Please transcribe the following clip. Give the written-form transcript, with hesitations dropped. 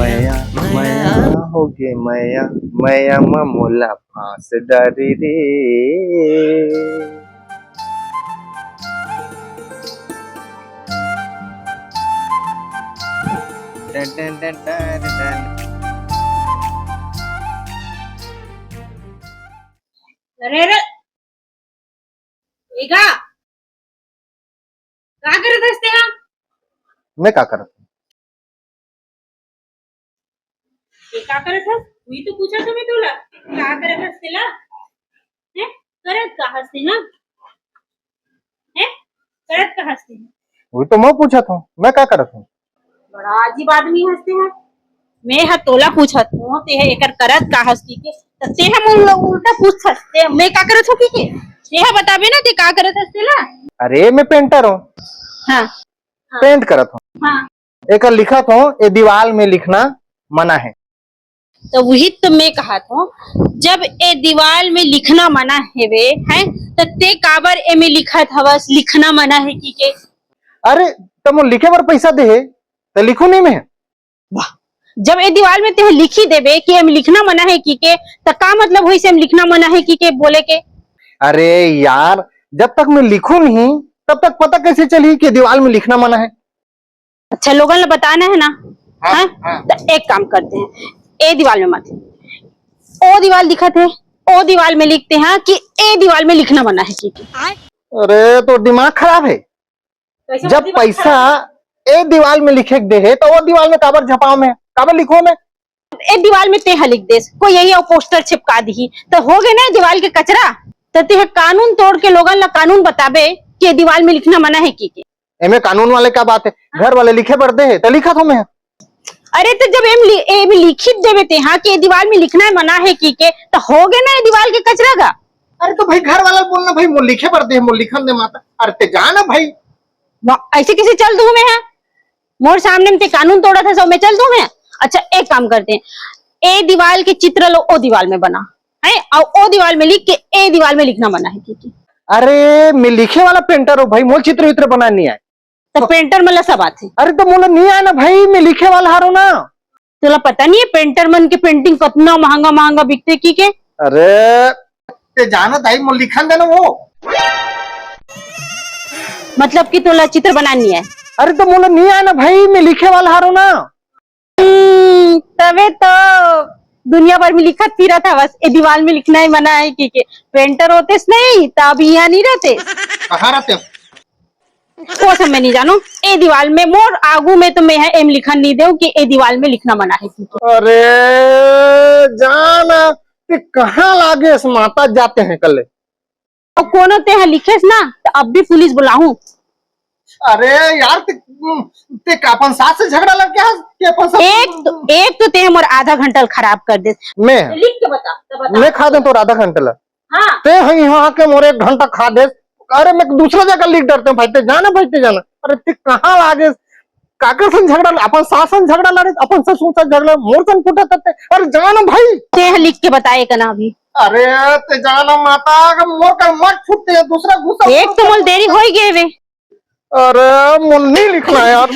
मया मया होगे मया मया मोला फांस डारी रे। Done done done done done. अरे अरे एका का करत असते हा? मैं क्या करत हूँ? हे का करत हस? मी तो पूछा तुम्ही तुला का करत असते ला? हे करत का हसते ना? हे करत का हसते? वही तो मैं पूछा था, मैं क्या करत हूँ? बड़ा अजीब आदमी हसते हैं। मैं हा तोला पूछत हूँ ते है एकर करत का हसती के त ते हम उल्टा पूछत ते मैं का करत हो के ते हा बताबे ना ते का करत हसते ला? अरे मैं पेंटर हूँ, हाँ पेंट करत हूँ। हाँ एक लिखत हूँ, ये दीवार में लिखना मना है। तो वही तो मैं कहा था जब ए दीवार में लिखना मना है वे है तो ते काबर ए में लिखत हवस लिखना मना है की के? अरे तुम लिखे पर पैसा दे है तो लिखू नहीं मैं। वाह, जब ए दीवार में ते लिखी देबे कि हम लिखना मना है की के तो का मतलब हुई से हम लिखना मना है की के बोले के? अरे यार, जब तक मैं लिखूं नहीं तब तक पता कैसे चली कि दीवार में लिखना मना है? अच्छा लोगों ने बताना है ना। हाँ, हाँ? हाँ। तो एक काम करते हैं ए दीवार में मत ओ दीवार दिखत है ओ दीवार में लिखते हैं कि ए दीवार में लिखना मना है की के? अरे तो दिमाग खराब है। जब पैसा ए दीवार में लिखे दे है तो वो दीवार में काबर झपाओ में, काबर लिखो में? ए दीवार में ते लिख दे कोई यही पोस्टर चिपका दी तो हो गए ना दीवार के कचरा। तो ते कानून तोड़ के लोगन ला कानून बताबे कि दीवार में लिखना मना है की के? एमे कानून वाले क्या बात है, घर वाले लिखे पढ़ते है तो लिखा तो मैं। अरे तो जब एम लिखित देवे ते हाँ कि दीवार में लिखना है मना है की के तो हो गए ना दीवार के कचरा का। अरे तो भाई घर वाला बोलना भाई मोल लिखे पढ़ते है मोल लिखन दे माता। अरे ते जाना भाई ऐसे किसी चल दूं मैं है मोर सामने में ते कानून तोड़ा था सब मैं चल दूं मैं? अच्छा एक काम करते हैं ए दीवार के चित्र लो ओ दीवार में बना है और ओ दीवार में लिख के ए दीवार में लिखना मना है की के? अरे मैं लिखे वाला पेंटर हूँ भाई, मोल चित्र वित्र बनाने नहीं आए। तो पेंटर मतलब सब आते। अरे तो मोला नहीं आया ना भाई, मैं लिखे वाला हारो ना। तुला पता नहीं है पेंटर मन के पेंटिंग कितना महंगा महंगा बिकते की के? अरे ते जाना दाई मोल लिखन देना वो। मतलब कि तुला चित्र बनानी है? अरे तो मोला नहीं आया ना भाई, मैं लिखे वाला हारो ना। तबे तो दुनिया भर में लिखत फिरत था बस ए दीवार में लिखना ही मना है की के पेंटर होते नहीं तब यहाँ नहीं रहते। कहाँ रहते हो? वो सब मैं नहीं जानू ए दीवार में मोर आगू में तो मैं है एम लिखन नहीं दे कि ए दीवार में लिखना मना है की के। अरे जाना ते कहाँ लागे इस माता जाते हैं कल। और कोनो ते है लिखेस ना तो अब भी पुलिस बुलाऊं? अरे यार ते अपन साथ से झगड़ा लग गया कि अपन सब एक तो ते हमर आधा घंटा खराब कर दे। मैं लिख के बता मैं खा दे तो आधा घंटा ला। हाँ ते यहाँ के मोरे 1 घंटा खा दे। अरे मैं दूसरा जगह लिख डरते हूँ भाई, ते जाना। अरे ते कहाँ लागे काका से झगड़ा, अपन सास से झगड़ा लड़े, अपन ससुर से झगड़ा मोर सन फुटा करते। अरे जाना भाई ते लिख के बताए का ना अभी। अरे ते जाना माता मोर का मत फुटते है दूसरा गुस्सा। एक तो मोल देरी हो गए वे। अरे मुन्नी लिखना यार।